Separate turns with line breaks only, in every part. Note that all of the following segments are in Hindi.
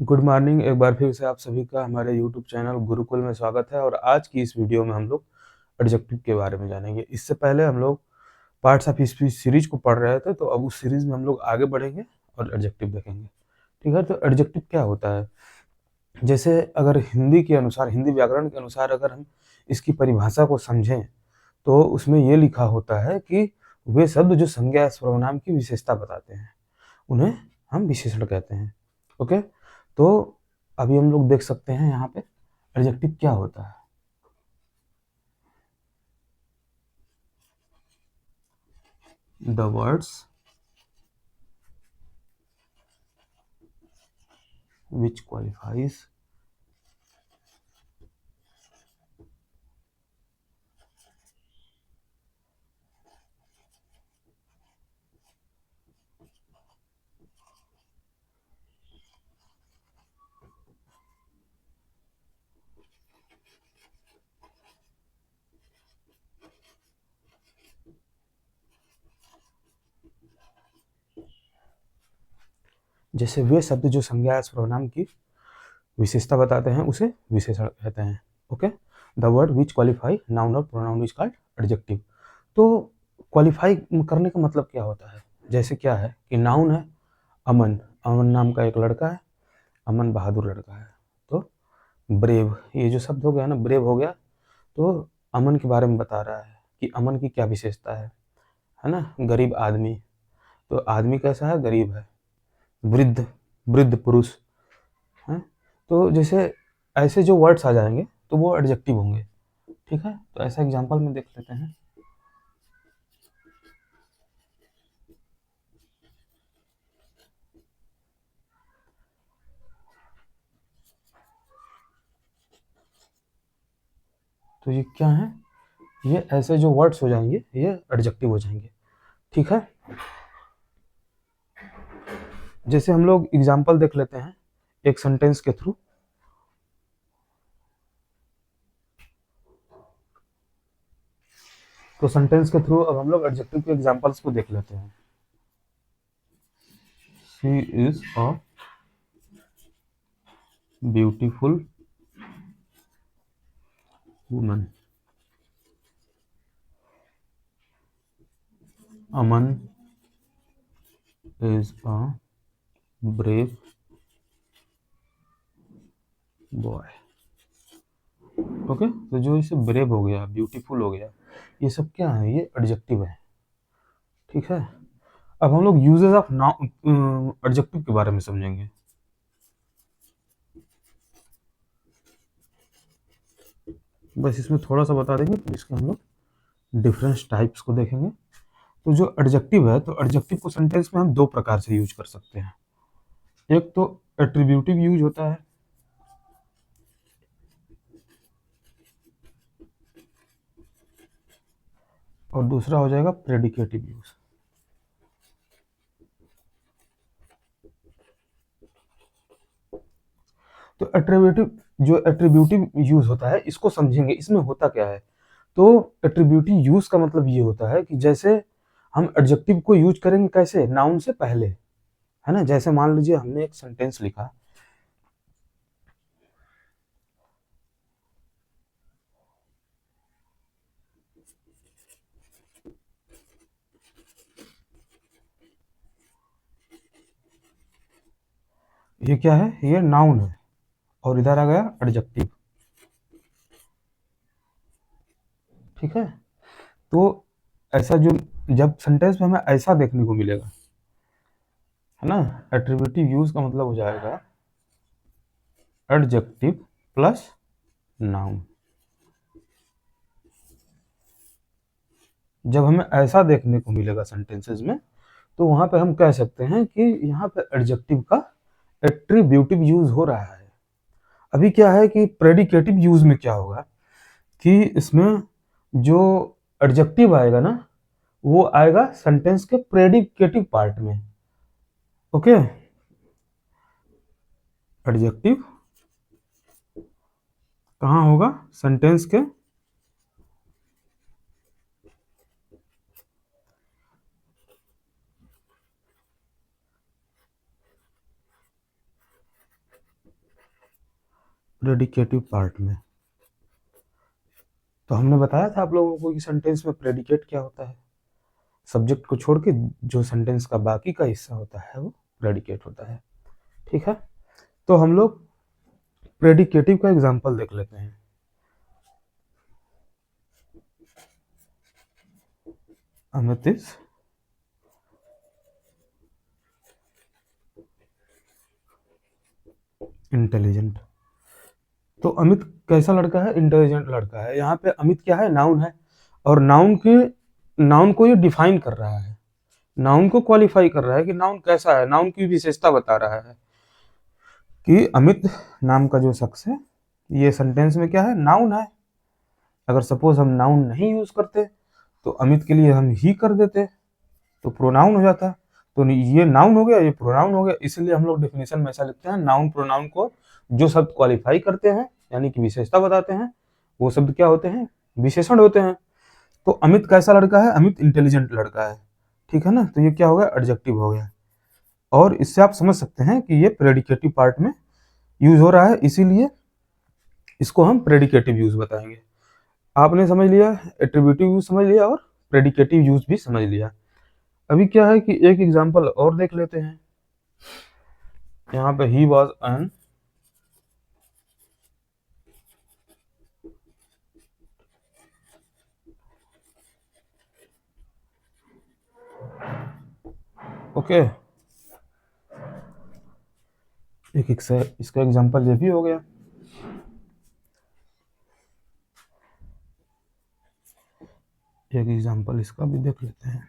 Good morning. एक बार फिर से आप सभी का हमारे यूट्यूब चैनल गुरुकुल में स्वागत है। और आज की इस वीडियो में हम लोग एडजेक्टिव के बारे में जानेंगे। इससे पहले हम लोग पार्ट्स ऑफ स्पीच सीरीज को पढ़ रहे थे, तो अब उस सीरीज में हम लोग आगे बढ़ेंगे और एडजेक्टिव देखेंगे। ठीक है, तो एडजेक्टिव क्या होता है? जैसे अगर हिंदी के अनुसार, हिंदी व्याकरण के अनुसार अगर हम इसकी परिभाषा को समझें तो उसमें ये लिखा होता है कि वे शब्द जो संज्ञा या सर्वनाम की विशेषता बताते हैं उन्हें हम विशेषण कहते हैं। ओके, तो अभी हम लोग देख सकते हैं यहाँ पे एडजेक्टिव क्या होता है। द वर्ड्स विच क्वालिफाइज जैसे वे शब्द जो संज्ञा या सर्वनाम की विशेषता बताते हैं उसे विशेषण कहते हैं। Okay, the word which qualify noun और प्रोनाउन इज कॉल्ड एडजेक्टिव। तो क्वालिफाई करने का मतलब क्या होता है? जैसे क्या है कि नाउन है अमन, अमन नाम का एक लड़का है, अमन बहादुर लड़का है। तो ब्रेव, ये जो शब्द हो गया ना, ब्रेव हो गया, तो अमन के बारे में बता रहा है कि अमन की क्या विशेषता है ना। गरीब आदमी, तो आदमी कैसा है? गरीब है। वृद्ध, वृद्ध पुरुष है। तो जैसे ऐसे जो वर्ड्स आ जाएंगे तो वो एडजेक्टिव होंगे। ठीक है, तो ऐसा एग्जांपल में देख लेते हैं। तो ये क्या है? ये ऐसे जो वर्ड्स हो जाएंगे ये एडजेक्टिव हो जाएंगे। ठीक है, जैसे हम लोग एग्जांपल देख लेते हैं एक सेंटेंस के थ्रू। तो सेंटेंस के थ्रू अब हम लोग एडजेक्टिव के एग्जांपल्स को देख लेते हैं। She is a beautiful woman. Aman is a brave boy. Okay, तो जो इसे ब्रेव हो गया, ब्यूटीफुल हो गया, ये सब क्या है? ये एडजेक्टिव है। ठीक है, अब हम लोग यूजेस ऑफ एडजेक्टिव के बारे में समझेंगे। बस इसमें थोड़ा सा बता देंगे, इसके हम लोग डिफरेंस टाइप्स को देखेंगे। तो जो एडजेक्टिव है, तो एडजेक्टिव को सेंटेंस में हम दो प्रकार से यूज कर सकते हैं। एक तो एट्रीब्यूटिव यूज होता है, और दूसरा हो जाएगा प्रेडिकेटिव यूज। तो एट्रीब्यूटिव यूज होता है, इसको समझेंगे। इसमें होता क्या है? तो एट्रीब्यूटिव यूज का मतलब ये होता है कि जैसे हम एडजेक्टिव को यूज करेंगे कैसे? नाउन से पहले, है ना। जैसे मान लीजिए हमने एक सेंटेंस लिखा, ये क्या है? ये नाउन है, और इधर आ गया एडजेक्टिव। ठीक है, तो ऐसा जो, जब सेंटेंस में हमें ऐसा देखने को मिलेगा, है ना, एट्रीब्यूटिव यूज का मतलब हो जाएगा एडजेक्टिव प्लस नाउन। जब हमें ऐसा देखने को मिलेगा सेंटेंसेस में, तो वहां पे हम कह सकते हैं कि यहाँ पे एडजेक्टिव का एट्रीब्यूटिव यूज हो रहा है। अभी क्या है कि प्रेडिकेटिव यूज में क्या होगा कि इसमें जो एडजेक्टिव आएगा ना, वो आएगा सेंटेंस के प्रेडिकेटिव पार्ट में। ओके, एडजेक्टिव कहाँ होगा? सेंटेंस के प्रेडिकेटिव पार्ट में तो हमने बताया था आप लोगों को कि सेंटेंस में प्रेडिकेट क्या होता है। सब्जेक्ट को छोड़ के जो सेंटेंस का बाकी का हिस्सा होता है वो प्रेडिकेट होता है। ठीक है, तो हम लोग प्रेडिकेटिव का एग्जांपल देख लेते हैं। Amit is intelligent. तो अमित कैसा लड़का है? इंटेलिजेंट लड़का है। यहाँ पे अमित क्या है? नाउन है, और नाउन को ये डिफाइन कर रहा है, नाउन को क्वालिफाई कर रहा है कि नाउन कैसा है, नाउन की विशेषता बता रहा है कि अमित नाम का जो शख्स है ये सेंटेंस में क्या है? नाउन है। अगर सपोज हम नाउन नहीं यूज करते तो अमित के लिए हम ही कर देते तो प्रोनाउन हो जाता। तो ये नाउन हो गया, ये प्रोनाउन हो गया, इसलिए हम लोग डेफिनेशन में ऐसा लिखते हैं, नाउन प्रोनाउन को जो शब्द क्वालिफाई करते हैं यानी कि विशेषता बताते हैं वो शब्द क्या होते हैं? विशेषण होते हैं। तो अमित कैसा लड़का है? अमित इंटेलिजेंट लड़का है। ठीक है ना, तो ये क्या हो गया? एडजेक्टिव हो गया। और इससे आप समझ सकते हैं कि ये प्रेडिकेटिव पार्ट में यूज हो रहा है, इसीलिए इसको हम प्रेडिकेटिव यूज बताएंगे। आपने समझ लिया, एट्रीब्यूटिव यूज समझ लिया और प्रेडिकेटिव यूज भी समझ लिया। अभी क्या है कि एक एग्जांपल और देख लेते हैं। यहाँ पे ही वॉज एन ओके, एक इसका एग्जांपल ये भी हो गया। एक एग्जांपल इसका भी देख लेते हैं।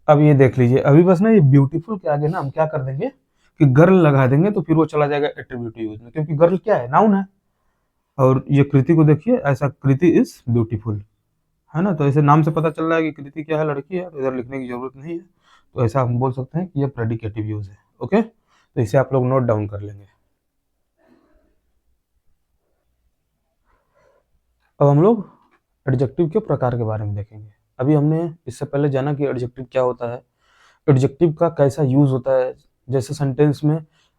अब ये देख लीजिए, अभी बस ना ये ब्यूटीफुल के आगे ना हम क्या कर देंगे कि गर्ल लगा देंगे, तो फिर वो चला जाएगा एट्रीब्यूटिव यूज में, क्योंकि गर्ल क्या है? नाउन है। और ये कृति को देखिए, ऐसा कृति इज ब्यूटीफुल, है ना, तो ऐसे नाम से पता चल रहा है कि कृति क्या है? लड़की है, तो इधर लिखने की जरूरत नहीं है। तो ऐसा हम बोल सकते हैं कि ये प्रेडिकेटिव यूज है। ओके, तो इसे आप लोग नोट डाउन कर लेंगे। अब हम लोग एडजेक्टिव के प्रकार के बारे में देखेंगे। अभी हमने इससे पहले जाना कि एडजेक्टिव क्या होता है, एडजेक्टिव का कैसा यूज होता है। जैसे सेंटेंस में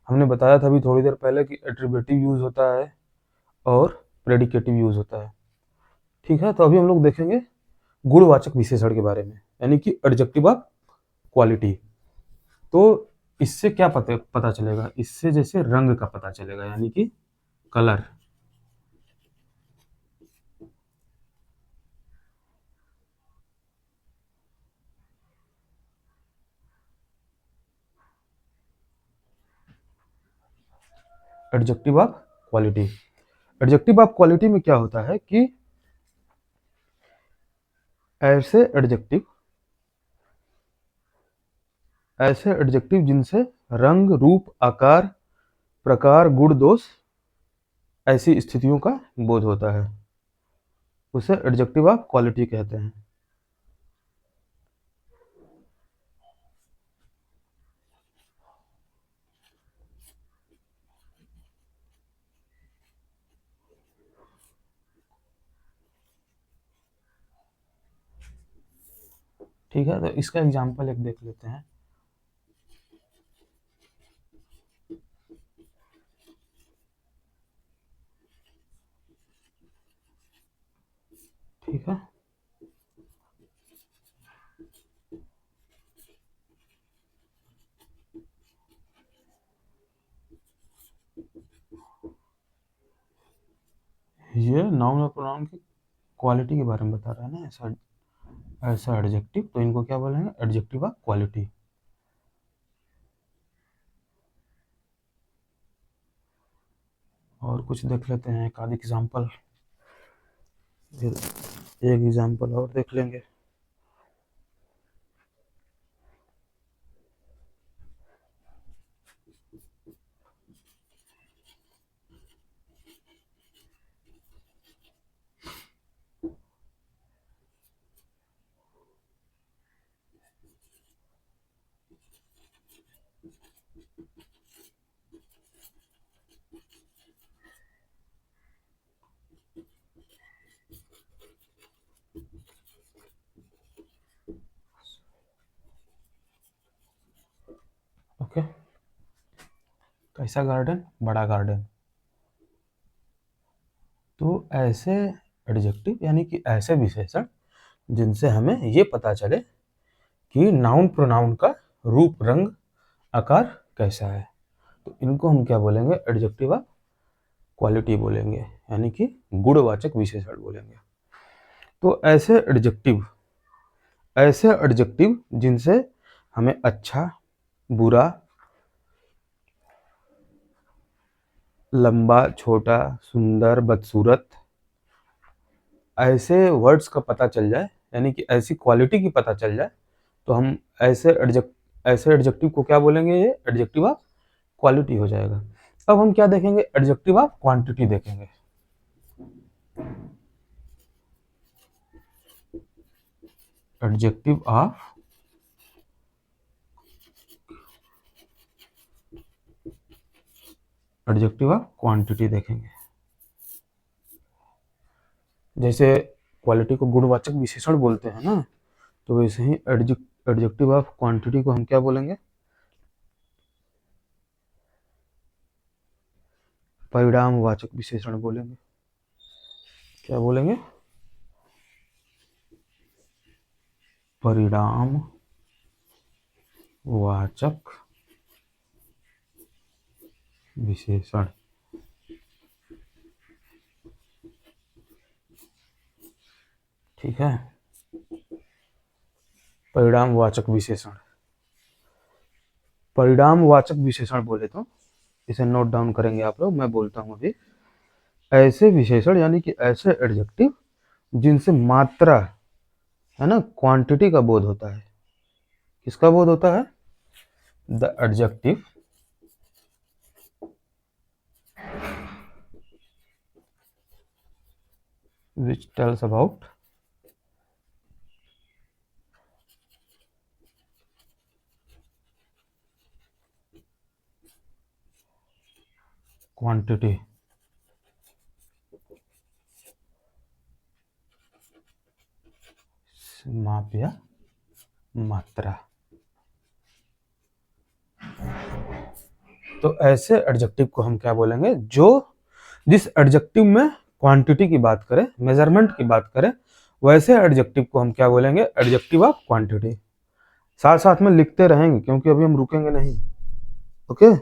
हमने बताया था अभी थोड़ी देर पहले कि एट्रीब्यूटिव यूज होता है और प्रेडिकेटिव यूज होता है। ठीक है, तो अभी हम लोग देखेंगे गुणवाचक विशेषण के बारे में, यानी कि एडजेक्टिव ऑफ क्वालिटी। तो इससे क्या पता चलेगा? इससे जैसे रंग का पता चलेगा, यानी कि colour. Adjective of quality, adjective of quality में क्या होता है कि ऐसे एडजेक्टिव जिनसे रंग, रूप, आकार, प्रकार, गुण, दोष ऐसी स्थितियों का बोध होता है, उसे एडजेक्टिव ऑफ क्वालिटी कहते हैं। ठीक है, तो इसका एग्जाम्पल एक देख लेते हैं। ठीक है, ये नाउन और प्रोनाउन की क्वालिटी के बारे में बता रहा है ना, ऐसा ऐसा एडजेक्टिव, तो इनको क्या बोलेंगे? Adjective of quality. और कुछ देख लेते हैं, एक आध एग्जाम्पल, एक एग्जाम्पल और देख लेंगे। कैसा गार्डन, बड़ा गार्डन। तो ऐसे एडजेक्टिव यानी कि ऐसे विशेषण जिनसे हमें ये पता चले कि नाउन प्रोनाउन का रूप, रंग, आकार कैसा है, तो इनको हम क्या बोलेंगे, एडजेक्टिव ऑफ क्वालिटी बोलेंगे, यानी कि गुणवाचक विशेषण बोलेंगे। तो ऐसे एडजेक्टिव जिनसे हमें अच्छा, बुरा, लंबा, छोटा, सुंदर, बदसूरत, ऐसे वर्ड्स का पता चल जाए, यानी कि ऐसी क्वालिटी की पता चल जाए, तो हम ऐसे एडजेक्टिव को क्या बोलेंगे, ये एडजेक्टिव ऑफ क्वालिटी हो जाएगा। अब हम क्या देखेंगे, एडजेक्टिव ऑफ क्वांटिटी देखेंगे। एडजेक्टिव ऑफ क्वांटिटी देखेंगे। जैसे क्वालिटी को गुणवाचक विशेषण बोलते हैं ना, तो वैसे ही एडजेक्टिव ऑफ क्वांटिटी को हम क्या बोलेंगे, परिणामवाचक विशेषण बोलेंगे। क्या बोलेंगे, परिणामवाचक विशेषण। ठीक है, परिणामवाचक विशेषण। परिणामवाचक विशेषण बोले तो इसे नोट डाउन करेंगे आप लोग, मैं बोलता हूं अभी। ऐसे विशेषण यानी कि ऐसे एडजेक्टिव जिनसे मात्रा है ना, क्वांटिटी का बोध होता है। किसका बोध होता है, the adjective which tells about quantity, माप या मात्रा। तो ऐसे एडजेक्टिव को हम क्या बोलेंगे, जिस एडजेक्टिव में क्वांटिटी की बात करें, मेजरमेंट की बात करें, वैसे एडजेक्टिव को हम क्या बोलेंगे, एडजेक्टिव ऑफ क्वांटिटी। साथ साथ में लिखते रहेंगे क्योंकि अभी हम रुकेंगे नहीं। ओके,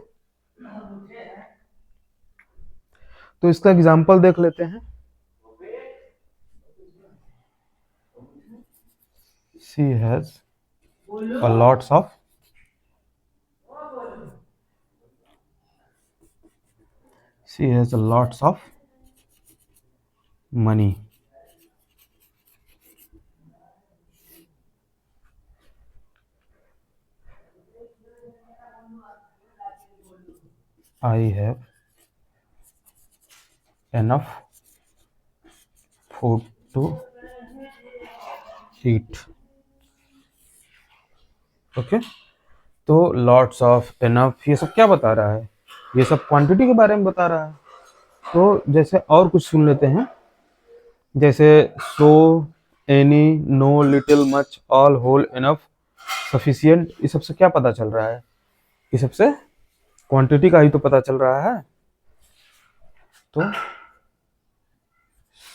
तो इसका एग्जांपल देख लेते हैं। She has a lots of money. I have enough food to eat. Okay, तो लॉट्स ऑफ, एनफ, ये सब क्या बता रहा है, ये सब क्वांटिटी के बारे में बता रहा है। तो जैसे और कुछ सुन लेते हैं, जैसे so, any, no, little, much, all, whole, enough, sufficient, ये सबसे क्या पता चल रहा है, ये सबसे क्वांटिटी का ही तो पता चल रहा है। तो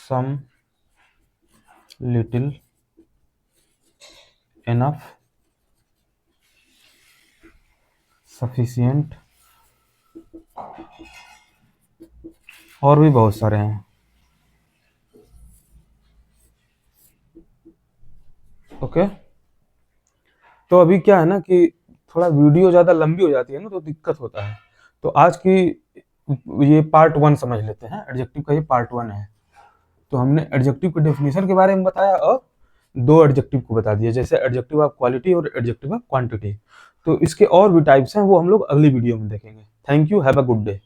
सम, लिटिल, एनफ, सफिशिएंट, और भी बहुत सारे हैं। ओके, तो अभी क्या है ना कि थोड़ा वीडियो ज़्यादा लंबी हो जाती है ना, तो दिक्कत होता है। तो आज की ये पार्ट 1 समझ लेते हैं, एडजेक्टिव का ये पार्ट 1 है। तो हमने एडजेक्टिव के डेफिनेशन के बारे में बताया और 2 एडजेक्टिव को बता दिया, जैसे एडजेक्टिव ऑफ क्वालिटी और एडजेक्टिव ऑफ क्वांटिटी। तो इसके और भी टाइप्स हैं, वो हम लोग अगली वीडियो में देखेंगे। Thank you, have a good day.